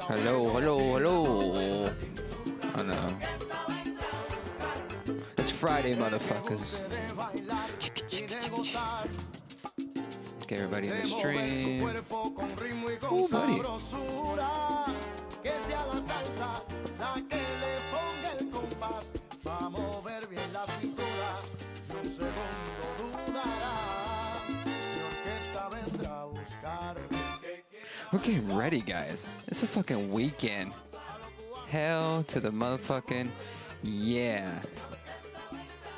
Hello, hello, hello. Oh no. It's Friday, motherfuckers. Let's get everybody in the stream. Ooh, buddy. We're getting ready, guys. It's a fucking weekend. Hell to the motherfucking yeah.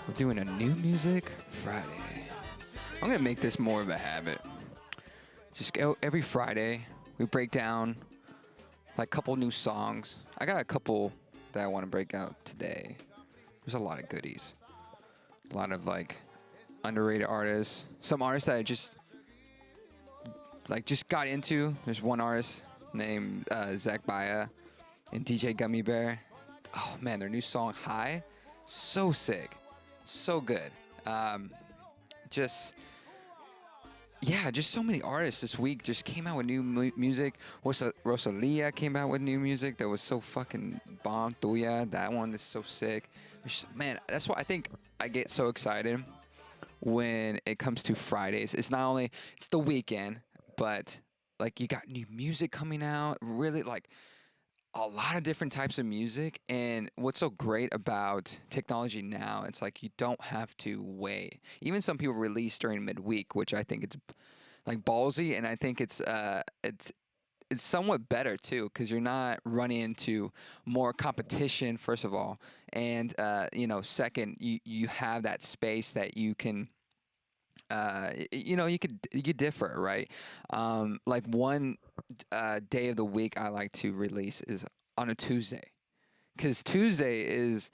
We're doing a new music Friday. I'm gonna make this more of a habit. Just go every Friday. We break down like a couple new songs. I got a couple that I want to break out today. There's a lot of goodies. A lot of like underrated artists. Some artists that I just got into. There's one artist named Zach Baya and DJ Gummy Bear. Oh man, their new song High, so sick, so good. Just so many artists this week just came out with new music. Rosalia came out with new music that was so fucking bomb. Tuya, that one is so sick. Man, that's why I think I get so excited when it comes to Fridays. It's not only it's the weekend, but like you got new music coming out, really like a lot of different types of music. And what's so great about technology now, it's like you don't have to wait. Even some people release during midweek, which I think it's like ballsy, and I think it's somewhat better too, because you're not running into more competition, first of all, and second, you have that space that you can you could differ, right? Like one day of the week I like to release is on a Tuesday, because Tuesday is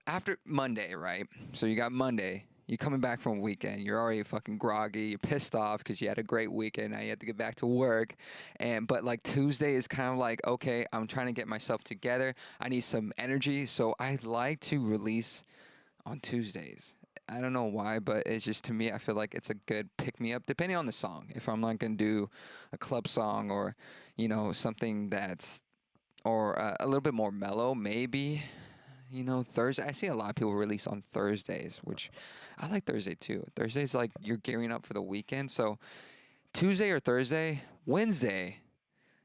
after Monday, right? So you got Monday. You're coming back from a weekend. You're already fucking groggy. You're pissed off because you had a great weekend. Now you have to get back to work, but like Tuesday is kind of like, okay, I'm trying to get myself together. I need some energy, so I like to release on Tuesdays. I don't know why, but it's just, to me, I feel like it's a good pick-me-up, depending on the song. If I'm not going to do a club song or, something that's, or a little bit more mellow, maybe, Thursday. I see a lot of people release on Thursdays, which I like Thursday too. Thursday's like you're gearing up for the weekend. So Tuesday or Thursday, Wednesday,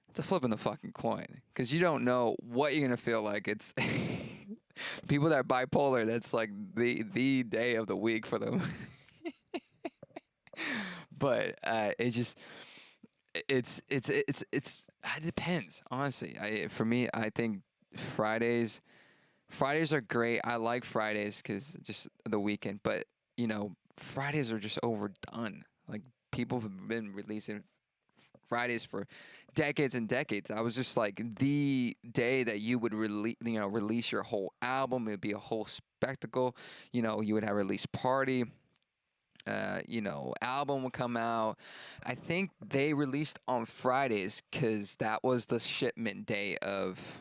it's a flip in the fucking coin, because you don't know what you're going to feel like. It's... People that are bipolar, that's like the day of the week for them. But it depends, honestly. For me, I think Fridays are great. I like Fridays because just the weekend, but Fridays are just overdone. Like, people have been releasing Fridays for decades and decades. I was just like the day that you would release your whole album. It would be a whole spectacle. You would have a release party. Album would come out. I think they released on Fridays because that was the shipment day of.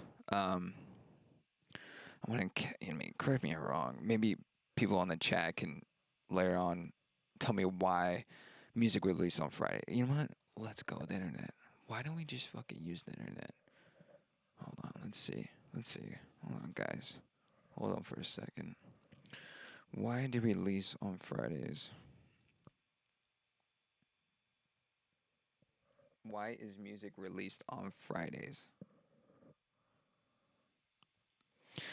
Correct me if I'm wrong. Maybe people on the chat can later on tell me why music released on Friday. You know what? Let's go with the internet. Why don't we just fucking use the internet? Hold on. Let's see. Hold on, guys. Hold on for a second. Why did we release on Fridays? Why is music released on Fridays?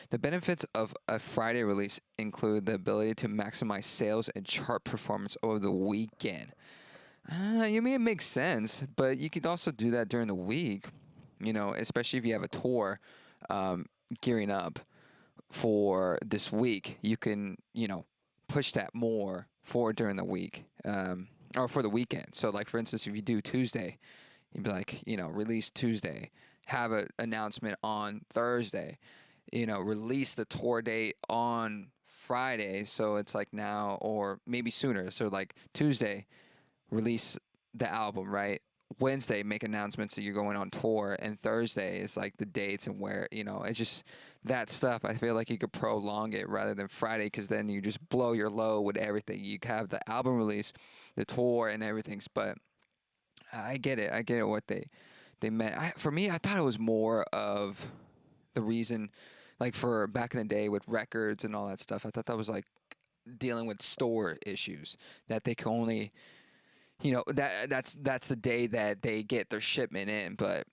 The benefits of a Friday release include the ability to maximize sales and chart performance over the weekend. You mean it makes sense, but you could also do that during the week, especially if you have a tour gearing up for this week. You can, push that more for during the week or for the weekend. So, like, for instance, if you do Tuesday, you'd be like, release Tuesday, have an announcement on Thursday, release the tour date on Friday. So it's like now or maybe sooner. So, like, Tuesday, release the album, right? Wednesday, make announcements that you're going on tour, and Thursday is like the dates and where, it's just that stuff. I feel like you could prolong it rather than Friday, because then you just blow your load with everything. You have the album release, the tour, and everything. But I get it. I get it what they they met. For me, I thought it was more of the reason, like for back in the day with records and all that stuff. I thought that was like dealing with store issues that they can only, that's the day that they get their shipment in. But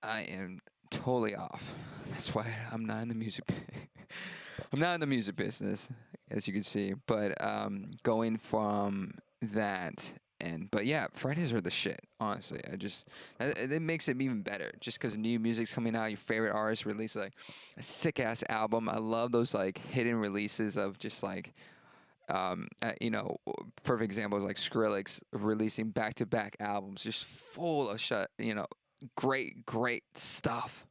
I am totally off. That's why I'm not in the music. I'm not in the music business, as you can see. But going from that, but yeah, Fridays are the shit. Honestly, it makes it even better. Just because new music's coming out, your favorite artist release like a sick ass album. I love those like hidden releases of just like perfect example is like Skrillex releasing back to back albums, just full of great stuff,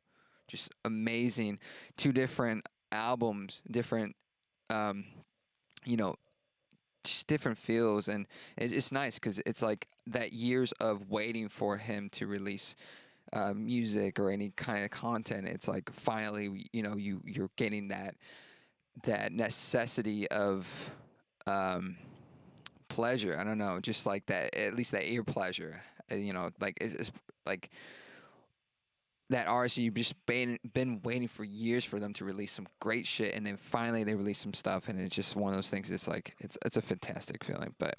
just amazing. Two different albums, different, um, you know, just different feels, and it's nice because it's like that years of waiting for him to release music or any kind of content. It's like finally, you're getting that necessity of pleasure. I don't know, just like that, at least that ear pleasure. Like it's like that artist you've just been waiting for years for them to release some great shit, and then finally they release some stuff, and it's just one of those things. It's like it's a fantastic feeling. But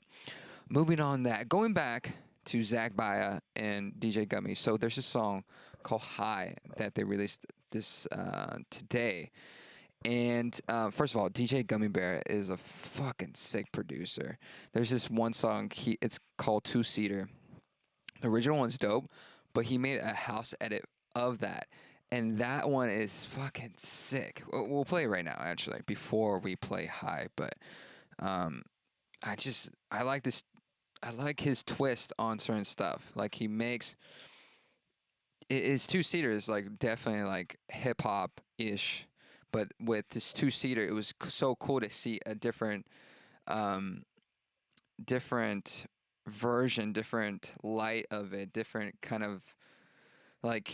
moving on, that going back to Zach Baya and DJ Gummy. So there's a song called "High" that they released this today. And first of all, DJ Gummy Bear is a fucking sick producer. There's this one song, it's called Two Seater. The original one's dope, but he made a house edit of that. And that one is fucking sick. We'll play it right now, actually, before we play High. But I like this. I like his twist on certain stuff. Like he makes his two seater is like definitely like hip hop ish, but with this two seater, it was so cool to see a um, different version, different light of it, different kind of like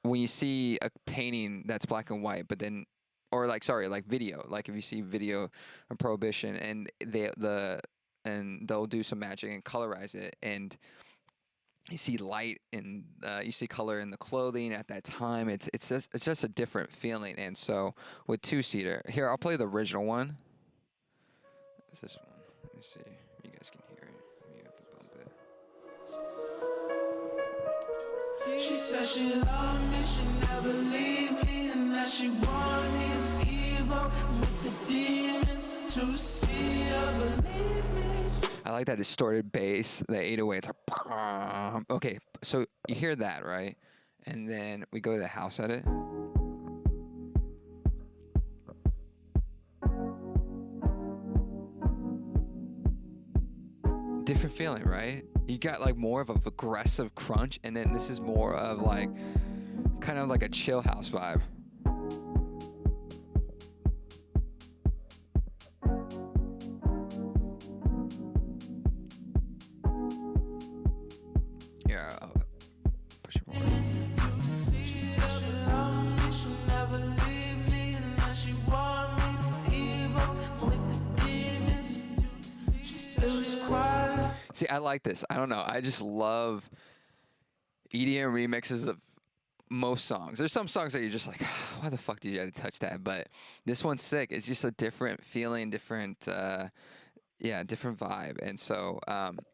when you see a painting that's black and white, but then or like sorry, like video, like if you see video of Prohibition and they'll do some magic and colorize it, and you see light and you see color in the clothing at that time. It's just a different feeling. And so with two seater, here I'll play the original one. It's this one. Let me see. You guys can hear it. You have to bump it. She said she loved me, she never leave me, and that she want me is evil with the demons to see her believe me. I like that distorted bass, the 808. It's like, okay, so you hear that, right? And then we go to the house edit. Different feeling, right? You got like more of a aggressive crunch, and then this is more of like, kind of like a chill house vibe. Yeah, push it forward. See, I like this. I don't know. I just love EDM remixes of most songs. There's some songs that you're just like, why the fuck did you have to touch that? But this one's sick. It's just a different feeling, different different vibe. And so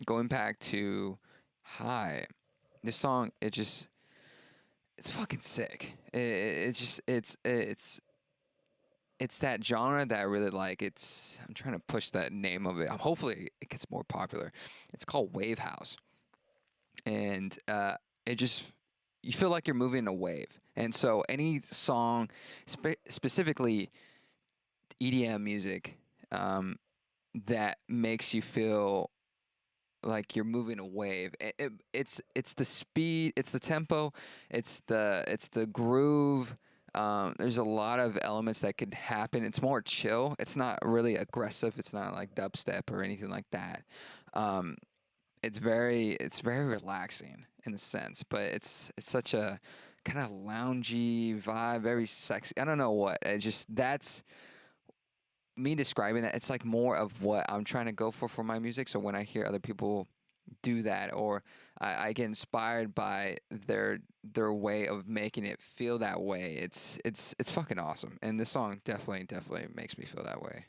going back to High, this song, it's fucking sick. It's that genre that I really like. I'm trying to push that name of it. Hopefully it gets more popular. It's called Wave House, and you feel like you're moving in a wave. And so any song, specifically EDM music, that makes you feel like you're moving a wave. It's the speed, it's the tempo, it's the groove. There's a lot of elements that could happen. It's more chill. It's not really aggressive. It's not like dubstep or anything like that. It's very relaxing in a sense, but it's such a kind of loungy vibe, very sexy. I don't know what. That's me describing that. It's like more of what I'm trying to go for my music. So when I hear other people do that, or I get inspired by their way of making it feel that way. It's fucking awesome, and this song definitely makes me feel that way.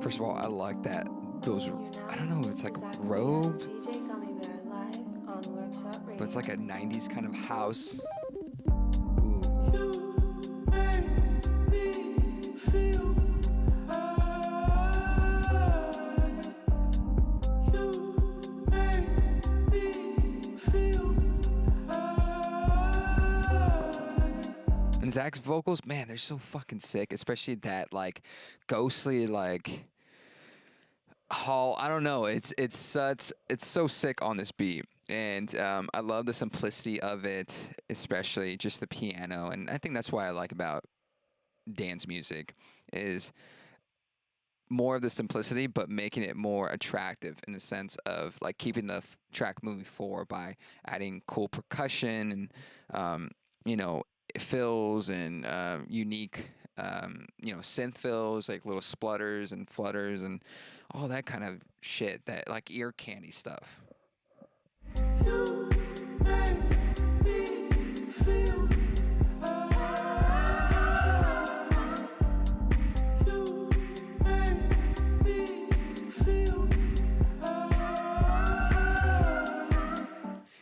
First of all, I like that those. I don't know if it's like robe, but it's like a '90s kind of house. Ooh. And Zach's vocals, man, they're so fucking sick, especially that like ghostly like hall. I don't know. It's so sick on this beat, and I love the simplicity of it, especially just the piano. And I think that's why I like about dance music is more of the simplicity, but making it more attractive in the sense of like keeping the track moving forward by adding cool percussion and you know fills and unique synth fills like little splutters and flutters and all that kind of shit that like ear candy stuff. You make me feel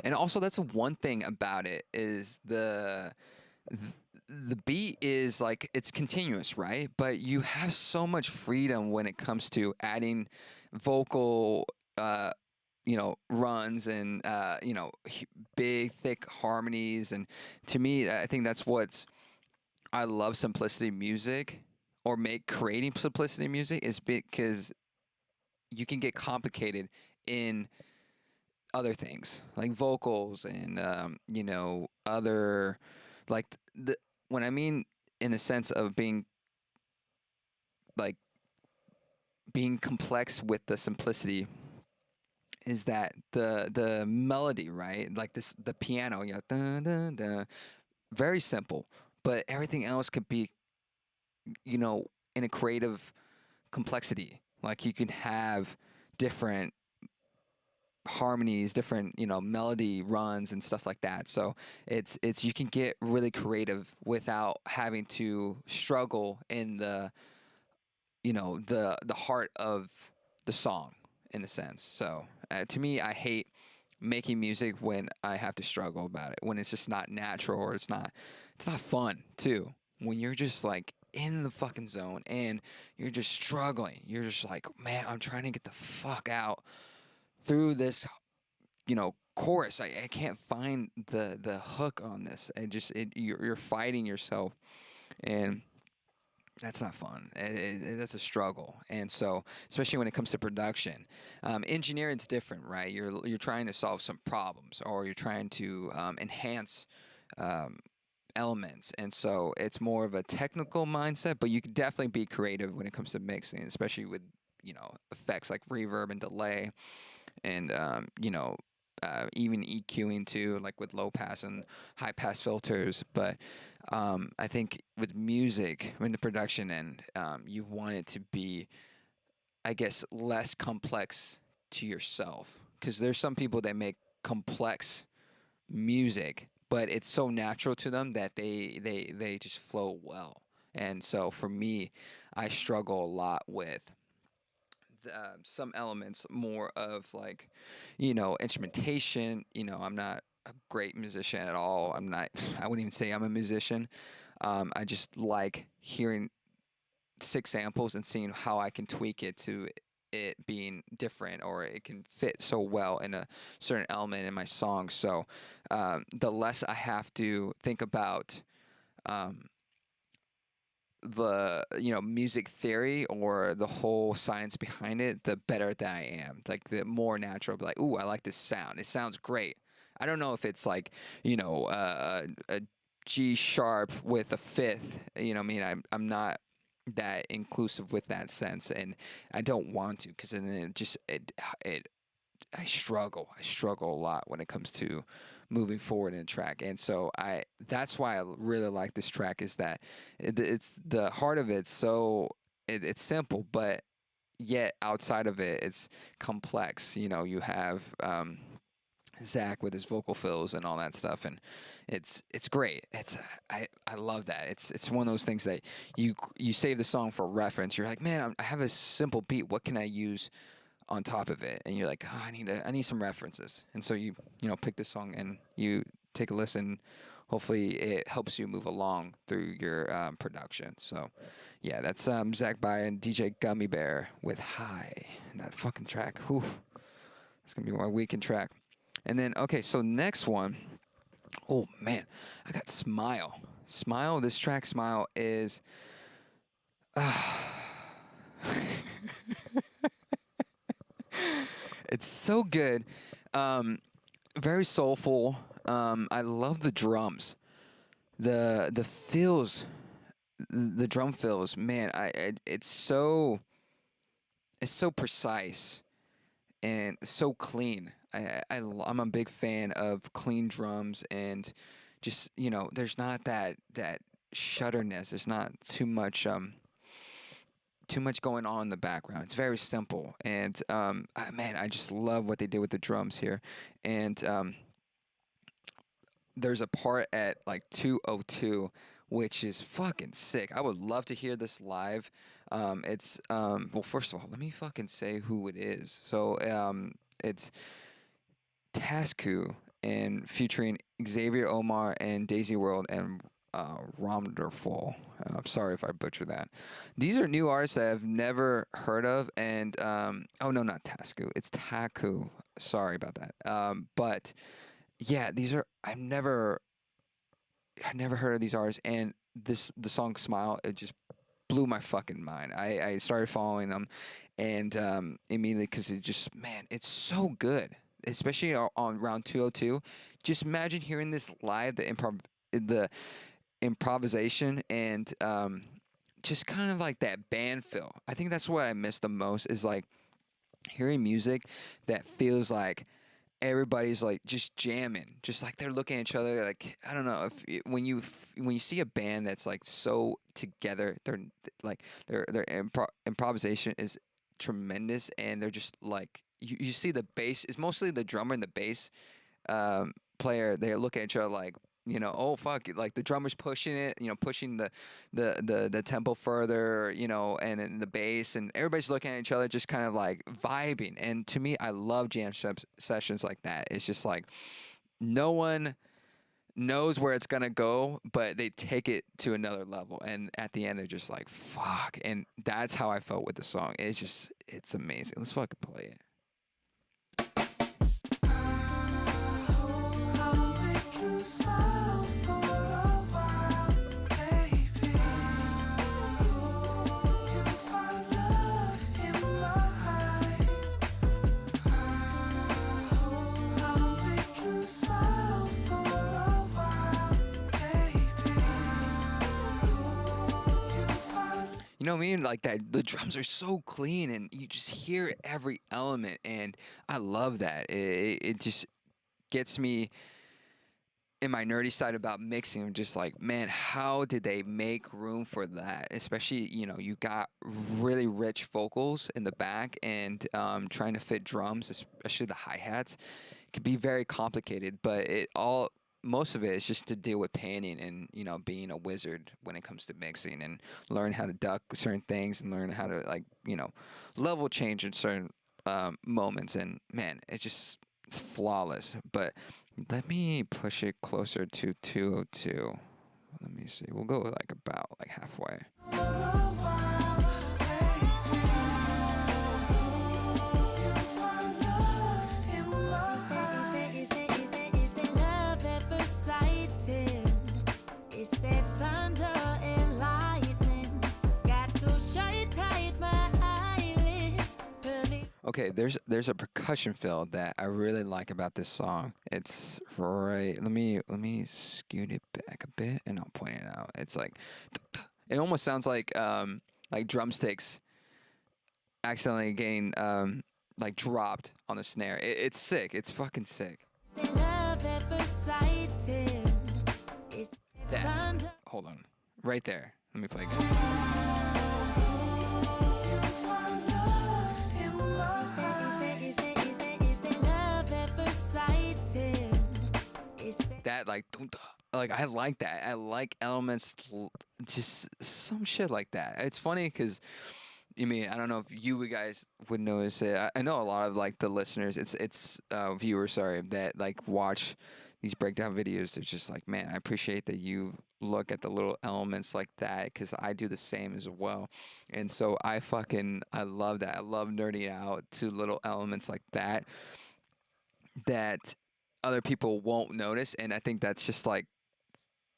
and also that's one thing about it is the beat is like it's continuous, right? But you have so much freedom when it comes to adding vocal runs and big thick harmonies. And to me, I think that's what's I love simplicity music or make creating simplicity music is because you can get complicated in other things like vocals and other like the when I mean in the sense of being like being complex with the simplicity is that the melody, right? Like this the piano, dun, dun, dun, very simple, but everything else could be in a creative complexity. Like you can have different harmonies, different melody runs and stuff like that. So it's you can get really creative without having to struggle in the heart of the song in a sense. So to me, I hate making music when I have to struggle about it, when it's just not natural or it's not fun too. When you're just like in the fucking zone and you're just struggling, you're just like, man, I'm trying to get the fuck out through this, chorus. I can't find the hook on this. You're fighting yourself, and that's not fun. That's a struggle. And so, especially when it comes to production, engineering's different, right? You're trying to solve some problems, or you're trying to enhance um, elements, and so it's more of a technical mindset. But you can definitely be creative when it comes to mixing, especially with effects like reverb and delay and even EQing too, like with low pass and high pass filters. But I think with music, in the production end, you want it to be, I guess, less complex to yourself. Because there's some people that make complex music, but it's so natural to them that they just flow well. And so for me, I struggle a lot with some elements more of like, instrumentation. I'm not a great musician at all. I'm not, I wouldn't even say I'm a musician. I just like hearing six samples and seeing how I can tweak it to it being different or it can fit so well in a certain element in my song. So the less I have to think about um, the music theory or the whole science behind it, the better that I am. Like the more natural, like, ooh, I like this sound. It sounds great. I don't know if it's like a G sharp with a fifth. I mean, I'm not that inclusive with that sense, and I don't want to because then it I struggle. I struggle a lot when it comes to moving forward in a track, and so that's why I really like this track is that it's the heart of it so it's simple, but yet outside of it, it's complex. You know, you have Zach with his vocal fills and all that stuff, and it's great. I love that. It's one of those things that you save the song for reference. You're like, man, I have a simple beat. What can I use on top of it? And you're like, oh, I need some references. And so you know pick the song and you take a listen. Hopefully, it helps you move along through your production. So, yeah, that's Zach By and DJ Gummy Bear with High. And that fucking track. Whew, it's gonna be my weekend track. And then, okay, so next one. Oh man, I got Smile. Smile. This track, Smile, is. It's so good. Very soulful. I love the drums. The fills, the drum fills. Man, it's so precise and so clean. I'm a big fan of clean drums and just there's not that shutterness. There's not too much going on in the background. It's very simple, and man, I just love what they did with the drums here. And there's a part at like 2:02, which is fucking sick. I would love to hear this live. It's well, first of all, let me fucking say who it is. So it's Tasku and featuring Xavier Omar and Daisy World and Romderful. I'm sorry if I butcher that. These are new artists that I've never heard of, and oh no, not Tasku. It's Taku. Sorry about that. But yeah, these are I never heard of these artists, and the song "Smile" it just blew my fucking mind. I started following them, and immediately because it just man, it's so good, especially on round 202. Just imagine hearing this live, the improvisation, and just kind of like that band feel. I think that's what I miss the most is like hearing music that feels like everybody's like just jamming, just like they're looking at each other. Like I don't know when you see a band that's like so together, they're like improvisation is tremendous, and they're just like you see the bass. It's mostly the drummer and the bass player. They look at each other like. Oh fuck! Like the drummer's pushing it, pushing the tempo further, and the bass, and everybody's looking at each other, just kind of like vibing. And to me, I love sessions like that. It's just like no one knows where it's gonna go, but they take it to another level. And at the end, they're just like fuck. And that's how I felt with the song. It's amazing. Let's fucking play it. You know what I mean? Like that, the drums are so clean, and you just hear every element, and I love that. It just gets me in my nerdy side about mixing. I'm just like, man, how did they make room for that? Especially, you got really rich vocals in the back, and trying to fit drums, especially the hi hats, can be very complicated. But most of it is just to deal with panning and being a wizard when it comes to mixing and learn how to duck certain things and learn how to level change in certain moments. And man, it's flawless. But let me push it closer to 202. Let me see. We'll go about halfway. Okay, there's a percussion fill that I really like about this song. It's right. Let me scoot it back a bit, and I'll point it out. It's like it almost sounds like drumsticks accidentally getting dropped on the snare. It's sick. It's fucking sick. That. Hold on. Right there. Let me play again. dun, dun. Like I like that. I like elements, just some shit like that. It's funny because you mean I don't know if you guys would notice it. I know a lot of like the listeners, it's viewers, sorry, that like watch these breakdown videos. They're just like, man, I appreciate that you look at the little elements like that because I do the same as well. And so I love that. I love nerding out to little elements like that other people won't notice. And I think that's just like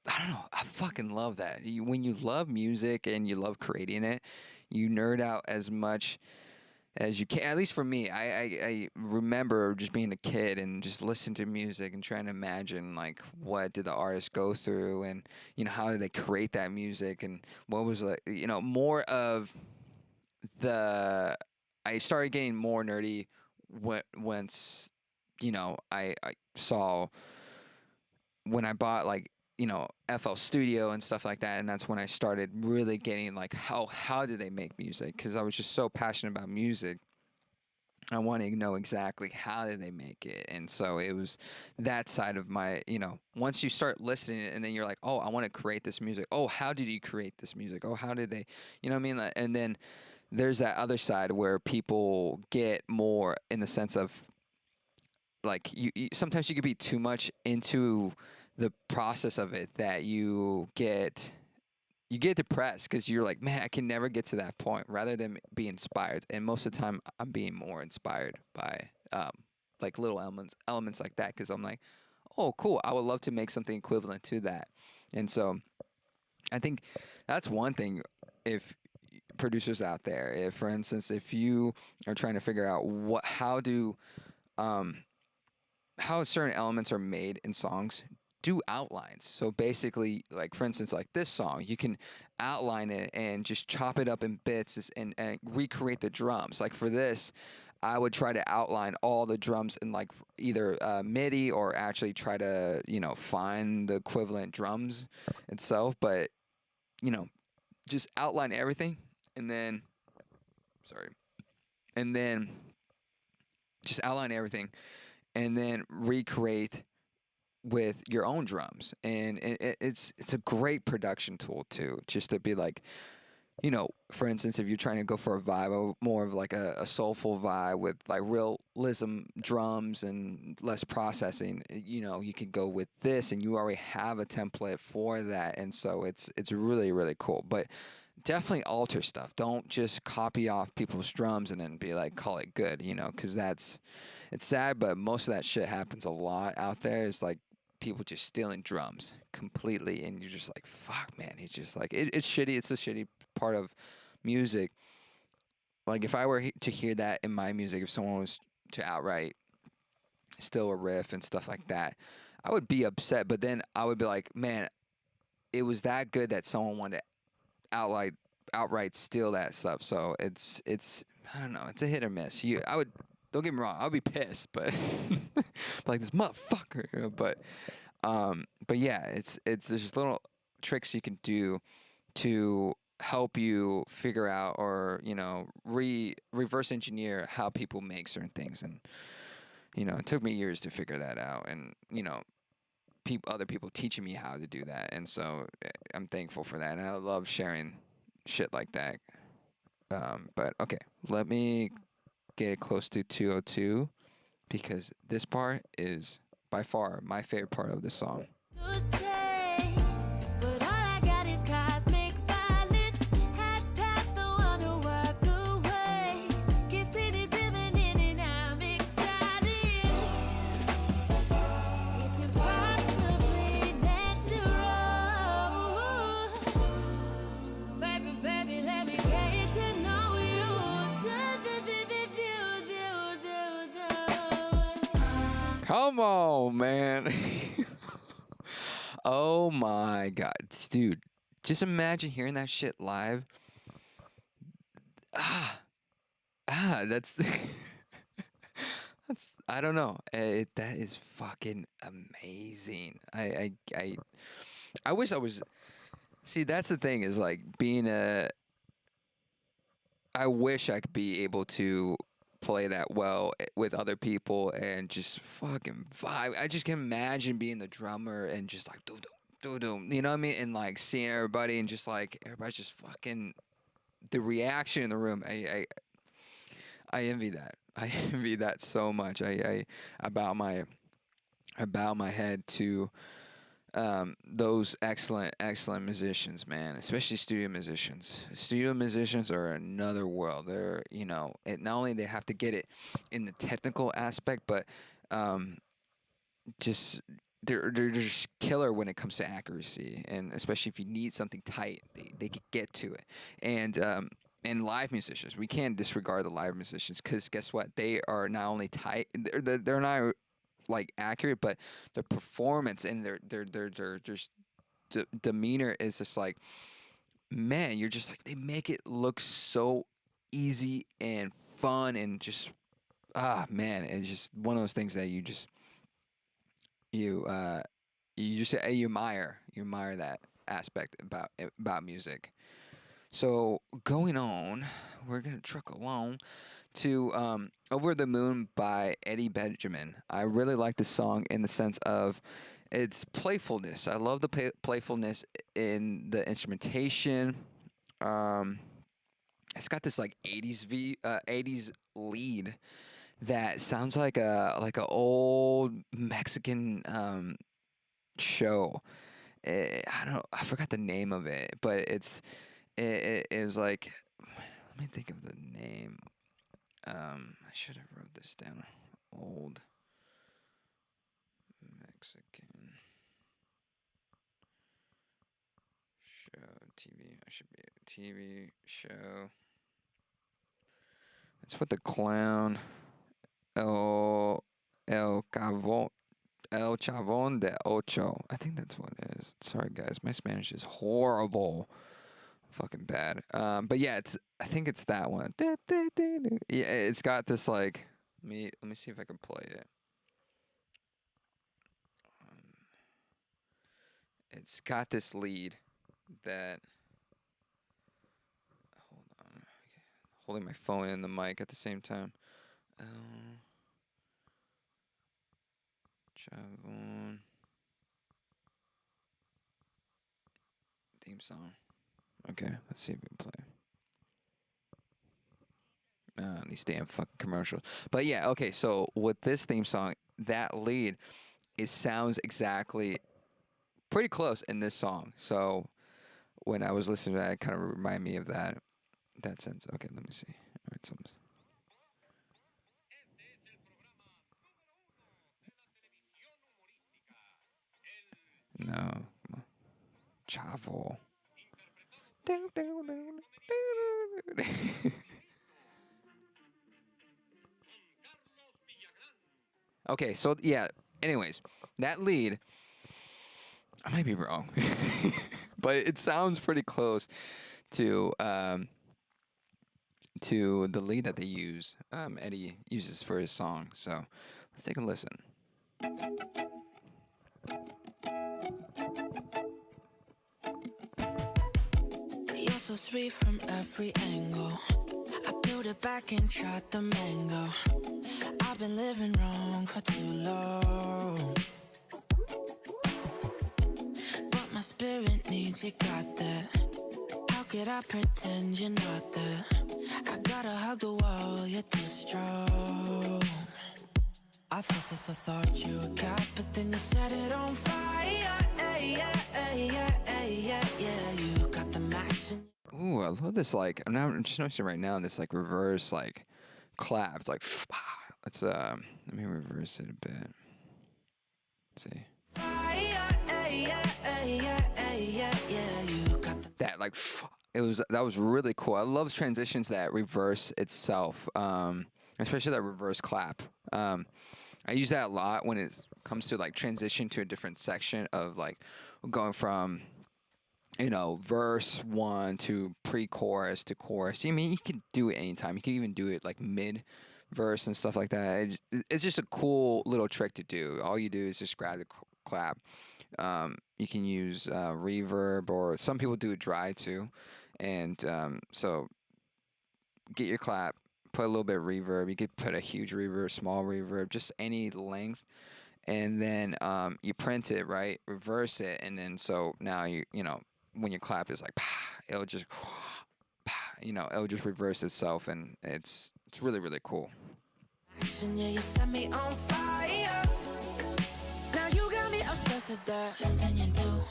I don't know. I fucking love that. When you love music and you love creating it, you nerd out as much as you can. At least for me, I remember just being a kid and just listening to music and trying to imagine like what did the artist go through and how did they create that music and what was like more of the. I started getting more nerdy once I saw when I bought like FL Studio and stuff like that, and that's when I started really getting like how do they make music? Because I was just so passionate about music. I wanted to know exactly how did they make it, and so it was that side of my once you start listening and then you're like, oh, I want to create this music. Oh, how did you create this music? Oh, how did they? You know what I mean? And then there's that other side where people get more in the sense of like you sometimes you could be too much into the process of it that you get depressed because you're like, man, I can never get to that point rather than be inspired. And most of the time I'm being more inspired by like little elements like that because I'm like, oh cool, I would love to make something equivalent to that. And so I think that's one thing. If producers out there, if for instance if you are trying to figure out um how certain elements are made in songs, do outlines. So basically, like for instance, like this song, you can outline it and just chop it up in bits and recreate the drums. Like for this, I would try to outline all the drums in like either MIDI or actually try to find the equivalent drums itself. But you know, just outline everything and then sorry, and then just outline everything and then recreate with your own drums and it's a great production tool too just to be like for instance if you're trying to go for a vibe more of like a soulful vibe with like realism drums and less processing you can go with this and you already have a template for that and so it's really really cool but definitely alter stuff. Don't just copy off people's drums and then be like, call it good, because it's sad, but most of that shit happens a lot out there. It's like people just stealing drums completely, and you're just like, fuck, man. It's just like, it's shitty. It's a shitty part of music. Like, if I were to hear that in my music, if someone was to outright steal a riff and stuff like that, I would be upset, but then I would be like, man, it was that good that someone wanted to outright steal that stuff. So it's I don't know. It's a hit or miss. I would don't get me wrong. I'll be pissed, but like this motherfucker. But yeah, it's there's just little tricks you can do to help you figure out or reverse engineer how people make certain things and it took me years to figure that out and other people teaching me how to do that, and so I'm thankful for that, and I love sharing shit like that. But okay, let me get it close to 202 because this part is by far my favorite part of the song. Come on, man. Oh my God. Dude, just imagine hearing that shit live. That's that's I don't know. That is fucking amazing. I wish I was. See, that's the thing is like being a. I wish I could be able to play that well with other people and just fucking vibe. I just can imagine being the drummer and just like do do do, you know what I mean? And like seeing everybody and just like everybody's just fucking the reaction in the room. I envy that. I envy that so much. I bow my I bow my head to those excellent musicians, man. Especially studio musicians. Studio musicians are another world. They're not only they have to get it in the technical aspect, but um, just they're just killer when it comes to accuracy, and especially if you need something tight, they can get to it. And live musicians, we can't disregard the live musicians because guess what? They are not only tight, they're not like accurate, but the performance and their just demeanor is just like, man, you're just like they make it look so easy and fun and just man, it's just one of those things that you uh you just you admire that aspect about music. So going on, we're gonna truck along to "Over the Moon" by Eddie Benjamin. I really like this song in the sense of its playfulness. I love the playfulness in the instrumentation. Um, it's got this like 80s lead that sounds like a old Mexican show. I don't know, I forgot the name of it, but it was like, let me think of the name. I should have wrote this down. Old Mexican show TV. I should be a TV show. It's with the clown. El El Cavon El Chavon de Ocho. I think that's what it is. Sorry guys, my Spanish is horrible. Fucking bad. But yeah, I think it's that one. Yeah, it's got this like. Let me see if I can play it. It's got this lead that. Hold on. Holding my phone and the mic at the same time. Chavon theme song. Okay, let's see if we can play. These damn fucking commercials. But yeah, okay. So with this theme song, that lead, it sounds exactly pretty close in this song. So when I was listening to that, it kind of reminded me of that sense. Okay, let me see. All right, no, Chavo. Okay, so yeah. Anyways, that lead, I might be wrong, but it sounds pretty close to the lead that they use. Eddie uses for his song. So let's take a listen. You're so sweet from every angle. I peeled it back and tried the mango. I've been living wrong for too long, but my spirit needs you, got that. How could I pretend you're not that? I gotta hug the wall, you're too strong. I thought you were cat, but then you set it on fire. Yeah, you got the max. Ooh, I love this. Like, I'm just noticing right now this like reverse like clap. It's like, let's let me reverse it a bit. Let's see that like that was really cool. I love transitions that reverse itself, especially that reverse clap. I use that a lot when it comes to like transition to a different section of like going from verse one to pre-chorus to chorus. I mean, you can do it anytime. You can even do it like mid-verse and stuff like that. It's just a cool little trick to do. All you do is just grab the clap. You can use reverb, or some people do it dry too. And so get your clap, put a little bit of reverb. You could put a huge reverb, small reverb, just any length, and then you print it, right, reverse it, and then so now you know when you clap it's like it'll just it'll just reverse itself, and it's really really cool. Action, yeah, you set me on fire. Now you got me obsessed with that. Something you do,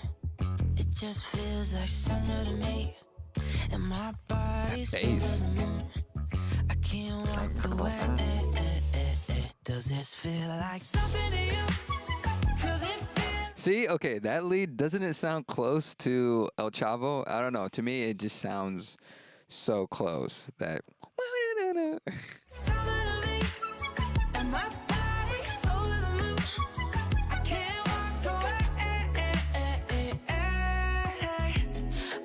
it just feels like summer to me. And my body's That over bass. the moon. I can't walk away. Does this feel like something to you? 'Cause it feels See, okay, that lead, doesn't it sound close to El Chavo? I don't know. To me, it just sounds so close that. summer to me. And my body's over the moon. I can't walk away.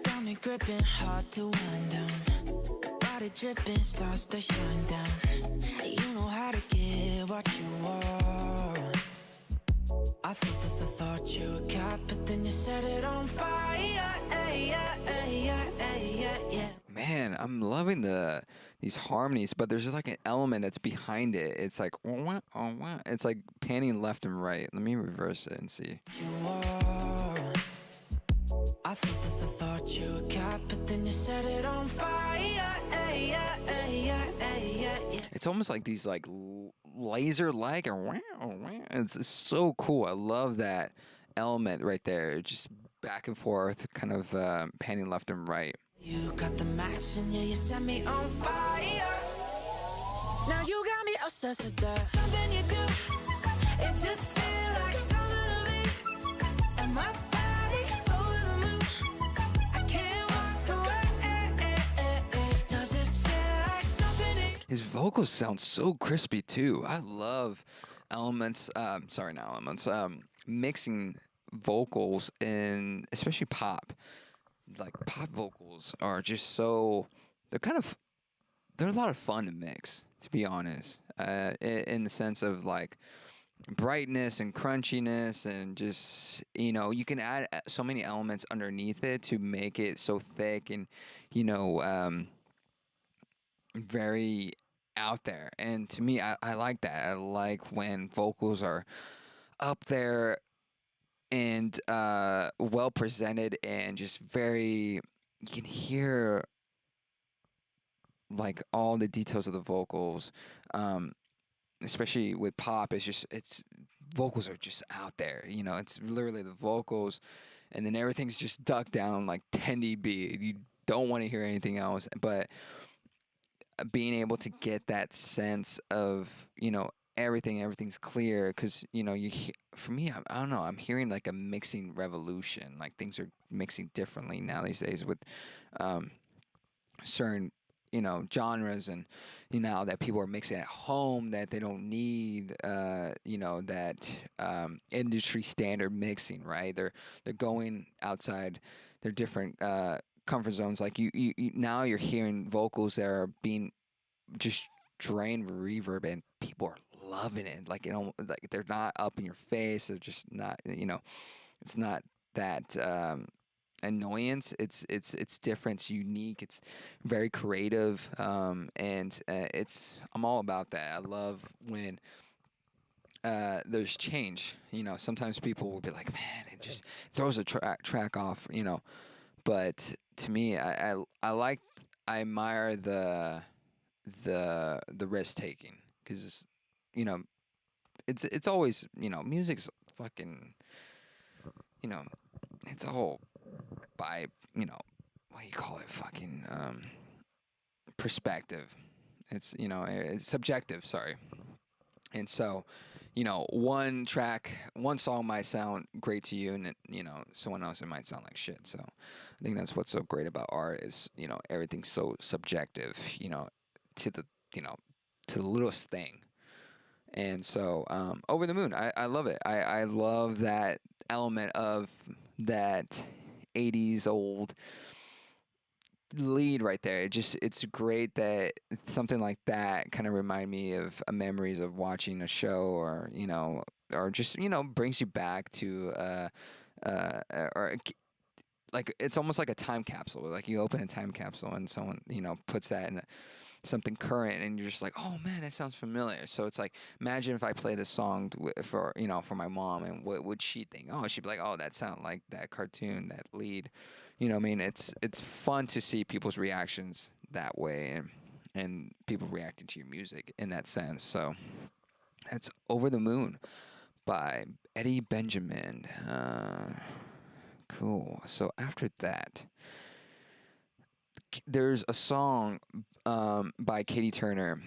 Got me gripping hard to wind down. Body dripping starts to shine down. You know how to get what you want. I thought you were cat, but then you set it on fire. Man, I'm loving these harmonies, but there's just like an element that's behind it. It's like it's like panning left and right. Let me reverse it and see. You are. I thought you were cat, but then you set it on fire. It's almost like these like laser like it's so cool. I love that element right there, just back and forth, kind of panning left and right. You got the match and yeah, you set me on fire. Now you got me obsessed with that. Something you do, it just feels like summer to me. And my body's over the moon. I can't walk away. Does this feel like something to you? His vocals sound so crispy too. I love elements. Sorry, not elements. Mixing vocals in especially pop. Like pop vocals are just so they're a lot of fun to mix, to be honest. In the sense of like brightness and crunchiness, and just you can add so many elements underneath it to make it so thick and very out there. And to me, I like that. I like when vocals are up there and well presented, and just very, you can hear like all the details of the vocals, especially with pop. It's vocals are just out there, it's literally the vocals, and then everything's just ducked down like 10 dB. You don't want to hear anything else, but being able to get that sense of everything's clear, because for me, I don't know, I'm hearing like a mixing revolution. Like things are mixing differently now these days with certain genres, and now that people are mixing at home, that they don't need that industry standard mixing, right? They're going outside their different comfort zones. Like you now you're hearing vocals that are being just drained with reverb, and people are loving it. Like like they're not up in your face. They're just not. It's not that annoyance. It's different. It's unique. It's very creative. And I'm all about that. I love when there's change. Sometimes people will be like, man, it just throws a track off. But to me, I admire the risk taking, because it's always music's fucking it's all by what do you call it, fucking perspective. It's subjective, sorry. And so one song might sound great to you, and then someone else, it might sound like shit. So I think that's what's so great about art is everything's so subjective, to the to the littlest thing. And so Over the Moon, I love it. I love that element of that 80s old lead right there. It's great that something like that kind of remind me of memories of watching a show, or or just brings you back to or like it's almost like a time capsule. Like you open a time capsule and someone puts that something current, and you're just like, oh man, that sounds familiar. So it's like, imagine if I play this song for for my mom, and what would she think? Oh, she'd be like, oh, that sound like that cartoon, that lead. I mean, it's fun to see people's reactions that way, and people reacting to your music in that sense. So that's Over the Moon by Eddie Benjamin. Cool. So after that, there's a song by Katie Turner,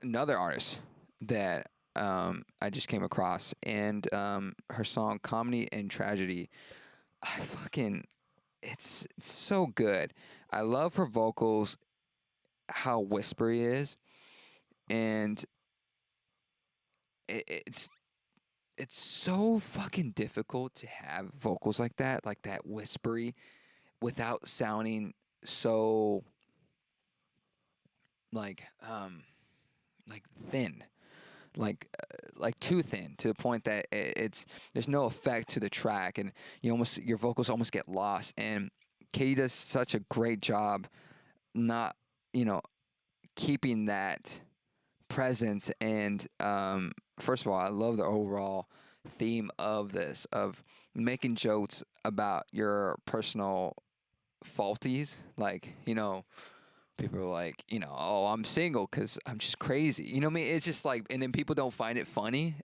another artist that I just came across, and her song "Comedy and Tragedy." I fucking, it's so good. I love her vocals, how whispery it is, and it's so fucking difficult to have vocals like that whispery, without sounding so like like thin, like too thin, to the point that it's there's no effect to the track, and your vocals almost get lost. And Katie does such a great job not you know keeping that presence. And first of all, I love the overall theme of this, of making jokes about your personal faulties. Like, people are like, oh, I'm single because I'm just crazy. You know what I mean? It's just like, and then people don't find it funny.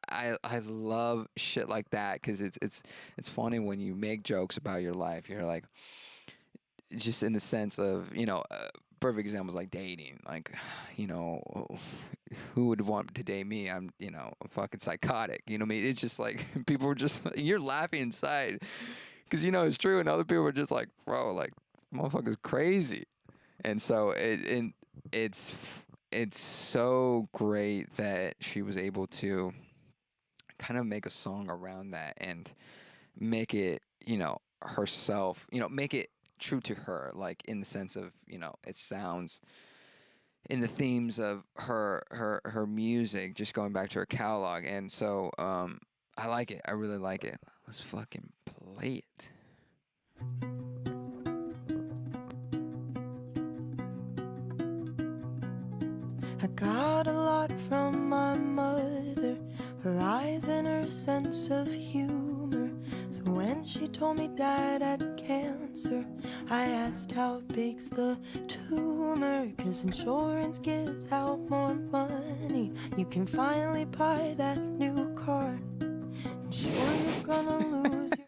I love shit like that, because it's funny when you make jokes about your life. You're like, just in the sense of, perfect example is like dating. Like, you know, who would want to date me? I'm fucking psychotic. You know what I mean? It's just like, people were just, you're laughing inside because it's true, and other people are just like, bro, like, motherfucker's crazy. And so it's so great that she was able to kind of make a song around that, and make it, herself, make it true to her, like, in the sense of, it sounds in the themes of her music, just going back to her catalog. And so I like it. I really like it. Let's fucking play it. I got a lot from my mother, her eyes and her sense of humor. So when she told me Dad had cancer, I asked how big's the tumor, 'cause insurance gives out more money. You can finally buy that new car, and sure you're gonna lose your...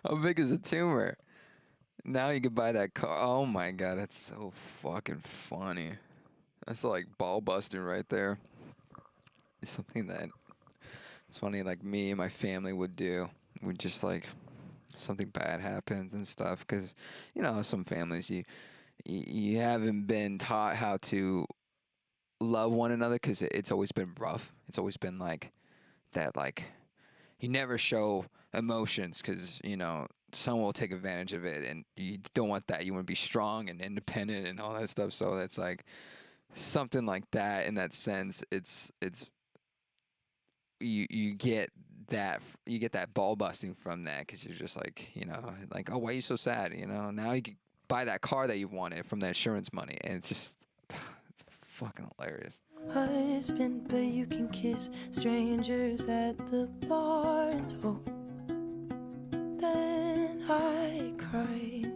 How big is a tumor? Now you can buy that car. Oh my god, that's so fucking funny. That's like ball busting right there. It's something that it's funny, like, me and my family would do. We just, like, something bad happens and stuff, because some families, you haven't been taught how to love one another, because it's always been rough. It's always been like that, like, you never show emotions, because someone will take advantage of it, and you don't want that. You want to be strong and independent and all that stuff. So that's like something like that. In that sense, it's you get that ball busting from that, because you're just like, like, oh, why are you so sad? Now you can buy that car that you wanted from the insurance money, and it's just it's fucking hilarious. husband, but you can kiss strangers at the bar. And oh, then I cried.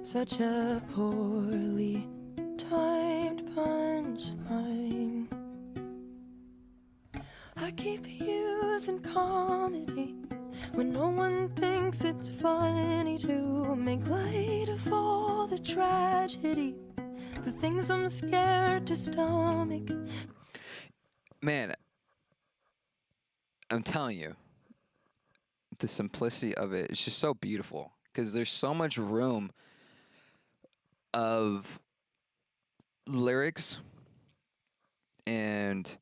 Such a poorly timed punchline. I keep using comedy when no one thinks it's funny, to make light of all the tragedy, the things I'm scared to stomach. Man, I'm telling you, the simplicity of it is just so beautiful, because there's so much room of lyrics and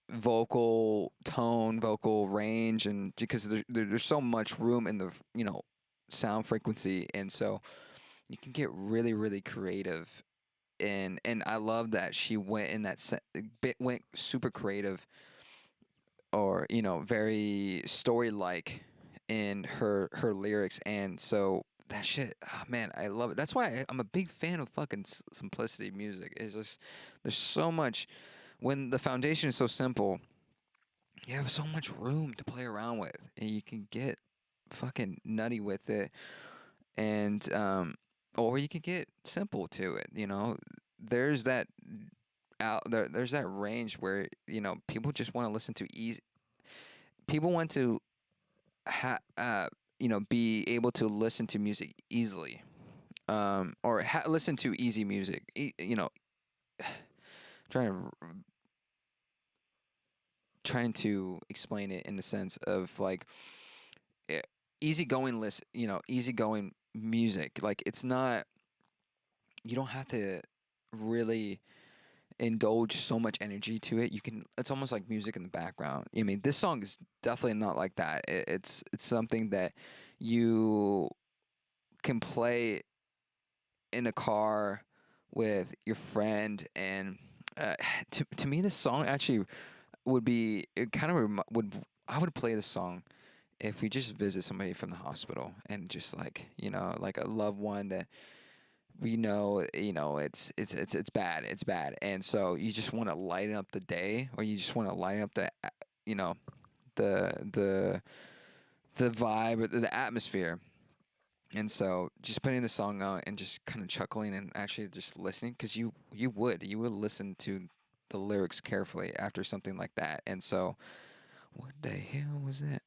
vocal tone, vocal range, and because there's so much room in the sound frequency, and so you can get really, really creative. And I love that she went in that went super creative, or very story like, in her lyrics, and so that shit, oh man, I love it. That's why I'm a big fan of fucking simplicity music. Is just there's so much when the foundation is so simple. You have so much room to play around with, and you can get fucking nutty with it, and or you can get simple to it. There's that there's that range where people just want to listen to easy. People want to be able to listen to music easily, or listen to easy music. Trying to trying to explain it in the sense of like easygoing easygoing music. Like it's not, you don't have to really indulge so much energy to it. It's almost like music in the background. I mean, this song is definitely not like that. It's something that you can play in a car with your friend, and to me this song actually would be it kind of would I would play this song if we just visit somebody from the hospital, and just like like a loved one that we know, it's bad, and so you just want to lighten up the day, or you just want to lighten up you know the the the vibe, or the atmosphere. And so just putting the song out and just kind of chuckling and actually just listening, because you would listen to the lyrics carefully after something like that. And so what the hell was that?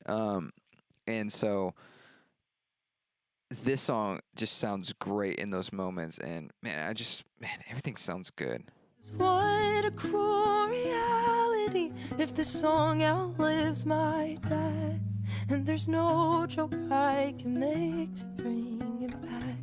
And so this song just sounds great in those moments, and man, everything sounds good. What a cruel reality if this song outlives my dad, and there's no joke I can make to bring him back.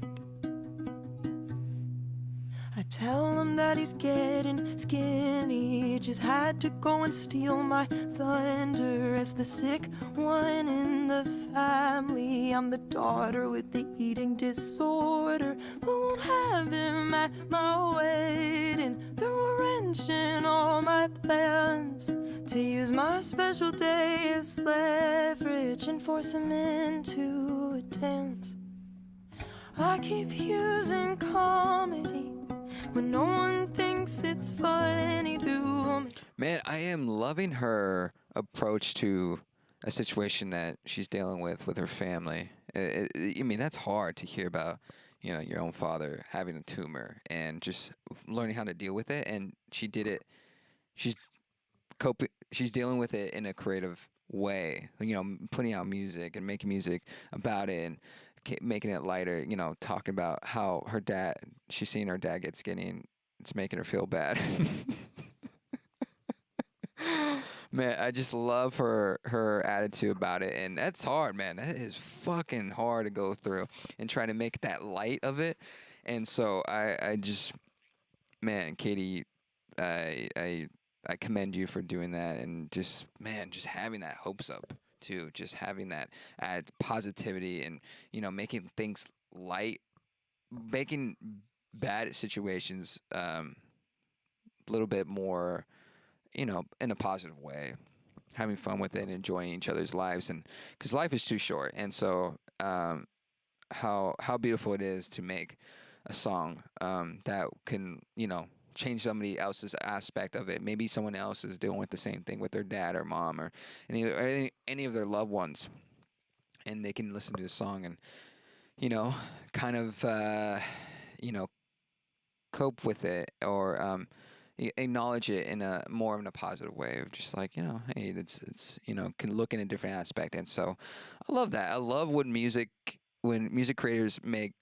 I tell him that he's getting skinny, just had to go and steal my thunder as the sick one in the family. I'm the daughter with the eating disorder, who won't have him at my wedding. Throw a wrench in all my plans to use my special day as leverage and force him into a dance. I keep using comedy when no one thinks it's funny to me. Man, I am loving her approach to a situation that she's dealing with her family. I mean, that's hard to hear about, your own father having a tumor and just learning how to deal with it. And she did it. She's coping. She's dealing with it in a creative way. Putting out music and making music about it, and making it lighter. Talking about how she's seeing her dad get skinny, and it's making her feel bad. Man, I just love her attitude about it, and that's hard, man. That is fucking hard to go through and try to make that light of it. And so I just, man, Katie, I commend you for doing that, and just, man, just having that hopes up too, just having that add positivity, and making things light, making bad situations a little bit more, in a positive way, having fun with it and enjoying each other's lives, and because life is too short. And so how beautiful it is to make a song that can change somebody else's aspect of it. Maybe someone else is dealing with the same thing with their dad or mom, or any of their loved ones, and they can listen to the song and kind of you know cope with it, or acknowledge it in a more in a positive way of just like, hey, it's can look in a different aspect. And so I love that. I love when music creators make,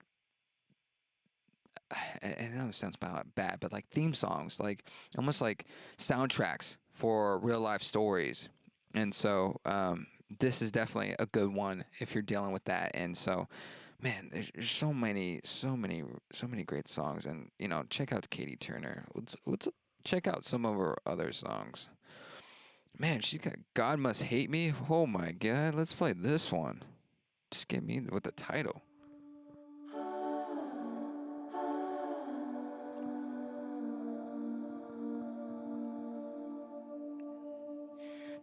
I know it sounds bad, but like theme songs, like almost like soundtracks for real life stories. And so this is definitely a good one if you're dealing with that. And so, man, there's so many great songs. And check out Katie Turner. Let's check out some of her other songs. Man, she got "God Must Hate Me." Oh my God, let's play this one. Just get me with the title.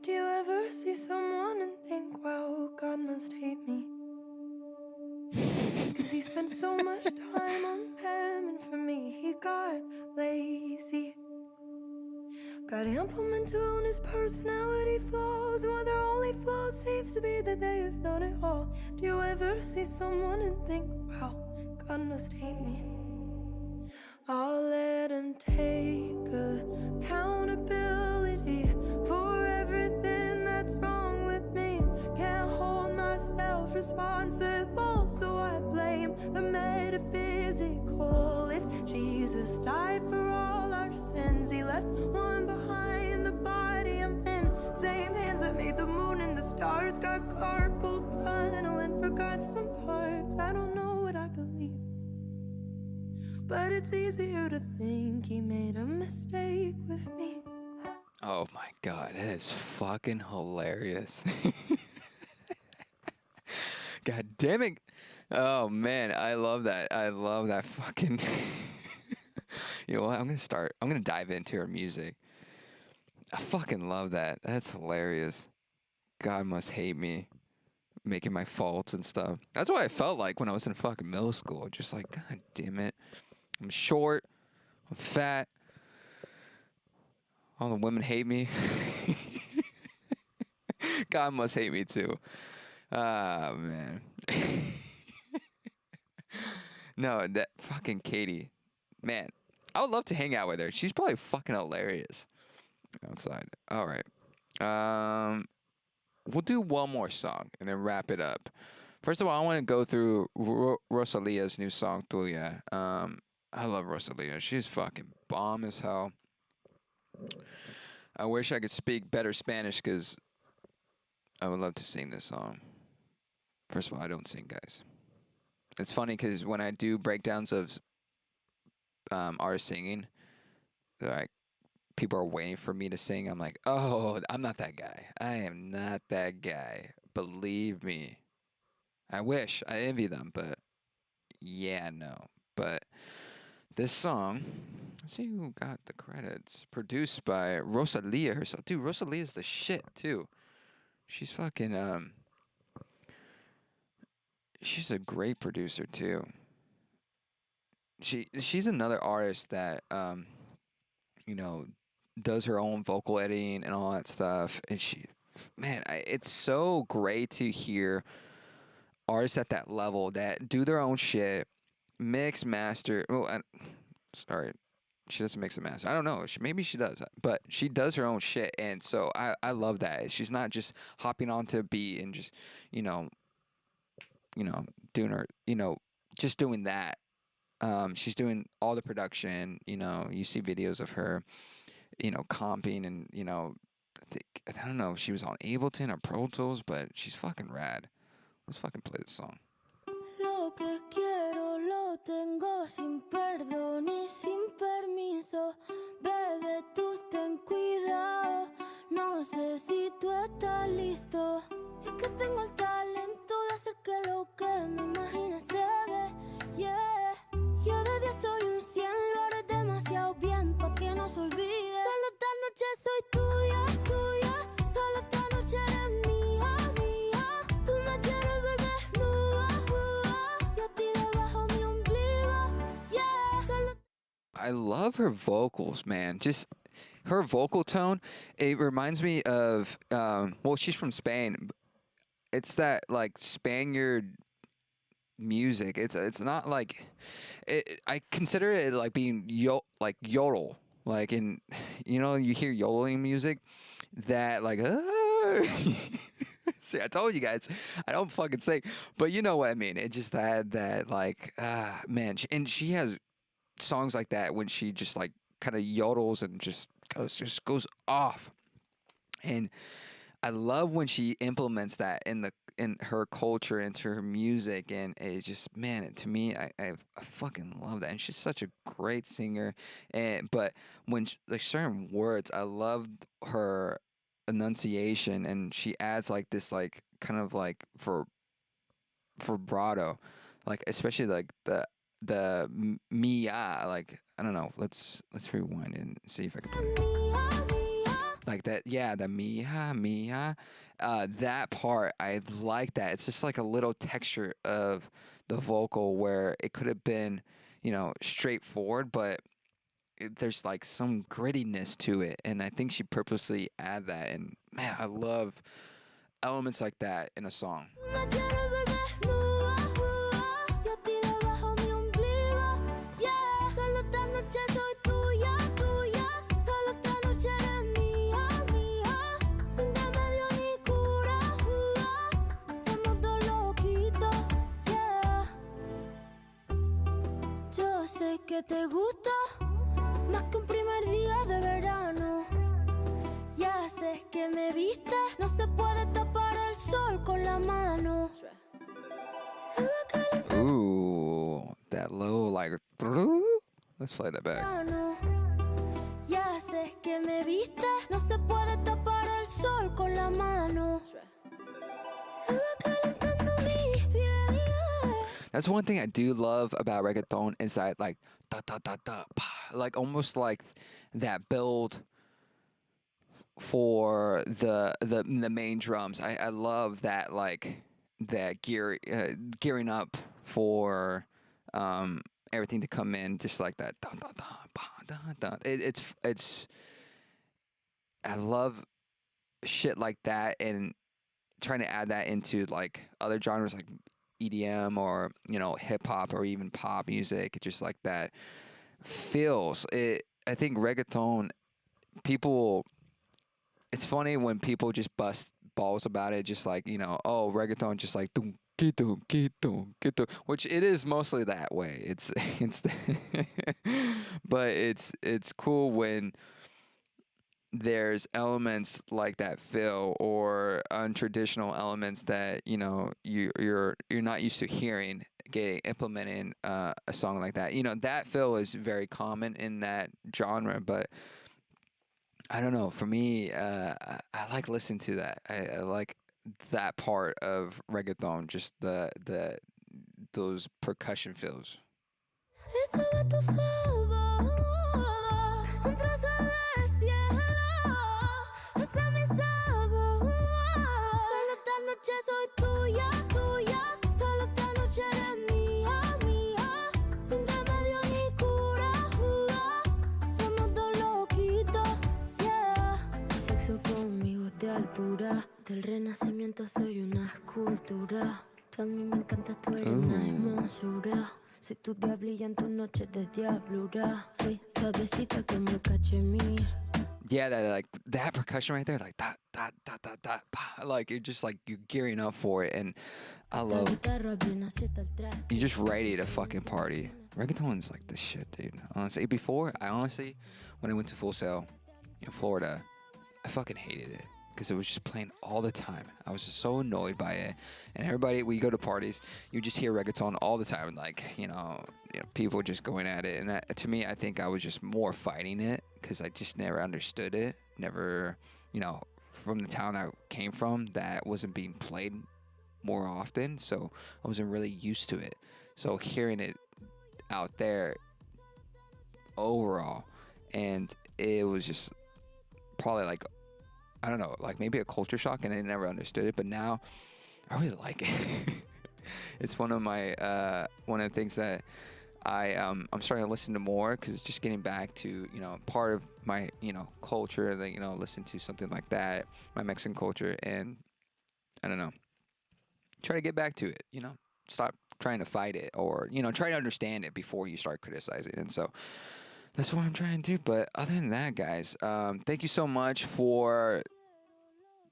Do you ever see someone and think, wow, God must hate me? 'cause he spent so much time on them, and for me he got lazy. Got implemented on his personality flaws, while their only flaw seems to be that they have done it all. Do you ever see someone and think, wow, God must hate me? I'll let him take accountability for everything that's wrong with me. Can't hold myself responsible, so I blame the metaphysical. If Jesus died for all our sins, he left one behind, the body I'm in. Same hands that made the moon and the stars got carpal tunnel and forgot some parts. I don't know what I believe, but it's easier to think he made a mistake with me. Oh my God, that is fucking hilarious. God damn it. Oh man, I love that. I love that fucking. You know what? I'm gonna dive into her music. I fucking love that. That's hilarious. God must hate me, making my faults and stuff. That's what I felt like when I was in fucking middle school. Just like, God damn it. I'm short. I'm fat. All the women hate me. God must hate me too. Ah, man. No, that fucking Katie. Man, I would love to hang out with her. She's probably fucking hilarious outside. All right. We'll do one more song and then wrap it up. First of all, I want to go through Rosalia's new song, Tuya. I love Rosalia. She's fucking bomb as hell. I wish I could speak better Spanish because I would love to sing this song. First of all, I don't sing, guys. It's funny because when I do breakdowns of artists singing, they're like, people are waiting for me to sing. I'm like, oh, I'm not that guy. I am not that guy. Believe me. I wish. I envy them, but yeah, no. But this song, let's see who got the credits. Produced by Rosalia herself. Dude, Rosalia's the shit, too. She's fucking, she's a great producer, too. She's another artist that, you know, does her own vocal editing and all that stuff. And it's so great to hear artists at that level that do their own shit, mix, master. Oh, sorry, she doesn't mix and master. I don't know. Maybe she does, but she does her own shit, and so I love that. She's not just hopping onto a beat and just doing her just doing that. She's doing all the production. You see videos of her, comping and I don't know if she was on Ableton or Pro Tools, but she's fucking rad. Let's fucking play this song. Lo que quiero lo tengo sin perdón y sin permiso. Bebé, tú ten cuidado. No sé si tú estás listo. Es que tengo el talento de hacer que lo que me imagine se dé. Yeah. Yo de 10 soy un 100, lo haré demasiado bien pa' que no se olvide. Solo esta noche soy tuya, tuya. Solo esta noche eres mía, mía. Tú me quieres ver desnuda, y a ti debajo mi ombligo. Yeah. I love her vocals, man. Just her vocal tone. It reminds me of she's from Spain. It's that like Spaniard music. It's not like I consider it like being yodel, like in you hear yodeling music that like see, I told you guys I don't fucking sing, but you know what I mean. It just had that like man, and she has songs like that when she just like kind of yodels and just goes off. And I love when she implements that in her culture, into her music, and it's just, man, to me, I fucking love that. And she's such a great singer. But when like certain words, I love her enunciation, and she adds like this like kind of like vibrato, like especially like the mia, like I don't know. Let's rewind and see if I can play it. Like that, yeah, the mia, that part, I like that. It's just like a little texture the vocal where it could have been, straightforward, but there's like some grittiness to it, and I think she purposely add that. And man, I love elements like that in a song. Me quieres ver desnuda, y a ti debajo mi ombligo. Yeah, solo esta noche soy tuya, tuya. Solo esta noche eres mía, mía. Sin remedio ni cura, somos dos loquitos. Yeah. Yo sé que te gusta más que un primer día de verano. Ya sé que me viste, no se puede tapar el sol con la mano. Se va calentando. Ooh, that low, like, let's play that back. Ya sé que me viste, no se puede tapar el sol con la mano. Se va calentando mi piel. That's one thing I do love about reggaeton is that like da da da da, pa, like almost like that build for the main drums. I love that, like that gearing up for everything to come in just like that. Da, da, da, pa, da, da. It's I love shit like that, and trying to add that into like other genres like EDM or hip hop or even pop music, just like that feels it. I think reggaeton people. It's funny when people just bust balls about it, just like oh, reggaeton, just like dum, ki-dum, ki-dum, ki-dum, which it is mostly that way. It's but it's cool when there's elements like that feel or untraditional elements that you're not used to hearing getting implemented in a song like that. That feel is very common in that genre, but I don't know. For me, I like listening to that. I like that part of reggaeton, just the those percussion fills. Esa va tu favor, un trozo de cielo. Ese es mi sabor. Solo esta noche soy tuya, tuya. Solo esta noche eres mía, mía. Sin remedio ni cura, somos dos loquitos, yeah. Sexo conmigo de altura. Del renacimiento soy una escultura. A mí me encanta tu una hermosura. Soy tu diablilla en tus noches de diablura. Soy suavecita como el cachemir. Yeah, that percussion right there, like da da da da da, pa, like you're just like you're gearing up for it, and I love. You're just ready to fucking party. Reggaeton's like the shit, dude. Honestly, when I went to Full Sail in Florida, I fucking hated it because it was just playing all the time. I was just so annoyed by it. And everybody, we go to parties, you just hear reggaeton all the time, like people just going at it. And to me, I think I was just more fighting it because I just never understood it. Never, from the town I came from, that wasn't being played more often, so I wasn't really used to it. So hearing it out there overall, and it was just probably like, I don't know, like maybe a culture shock, and I never understood it, but now I really like it. It's one of the things that I'm starting to listen to more, because it's just getting back to part of my culture, that listen to something like that, my Mexican culture, and I don't know, try to get back to it. Stop trying to fight it, or try to understand it before you start criticizing it. And so that's what I'm trying to do. But other than that, guys, thank you so much for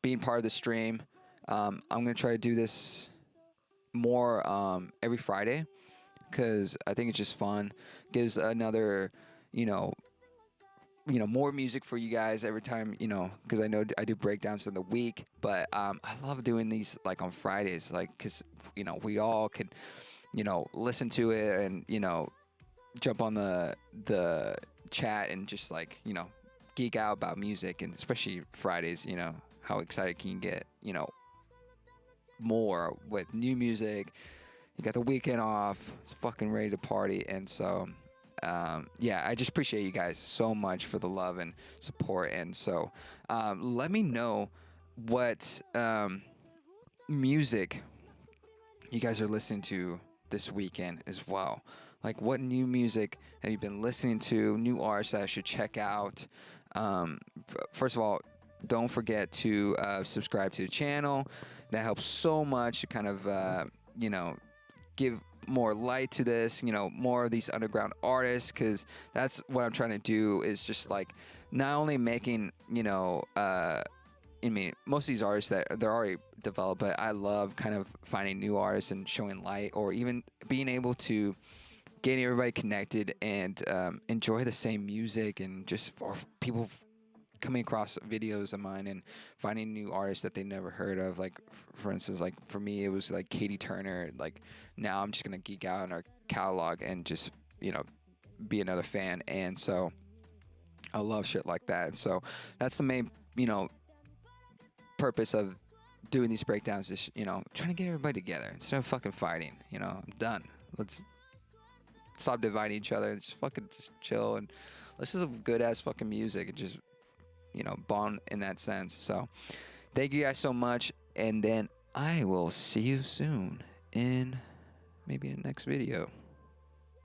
being part of the stream. I'm gonna try to do this more every Friday, because I think it's just fun. Gives another, more music for you guys every time, because I know I do breakdowns in the week, but I love doing these like on Fridays, like, because we all can, listen to it and jump on the chat and just like geek out about music, and especially Fridays, how excited can you get, more with new music. You got the weekend off, it's fucking ready to party. And so yeah, I just appreciate you guys so much for the love and support. And so let me know what music you guys are listening to this weekend as well. Like, what new music have you been listening to? New artists that I should check out. First of all, don't forget to subscribe to the channel. That helps so much to kind of, you know, give more light to this, you know, more of these underground artists, because that's what I'm trying to do, is just like not only making, you know, I mean, most of these artists that they're already developed, but I love kind of finding new artists and showing light, or even being able to getting everybody connected and enjoy the same music, and just for people coming across videos of mine and finding new artists that they never heard of. Like, for instance, like for me, it was like Katie Turner. Like, now I'm just gonna geek out on our catalog and just, you know, be another fan. And so I love shit like that. So that's the main, you know, purpose of doing these breakdowns, is, you know, trying to get everybody together instead of fucking fighting. You know, I'm done. Let's stop dividing each other and just fucking just chill and listen to some good ass fucking music and just, you know, bond in that sense. So thank you guys so much, and then I will see you soon in maybe the next video.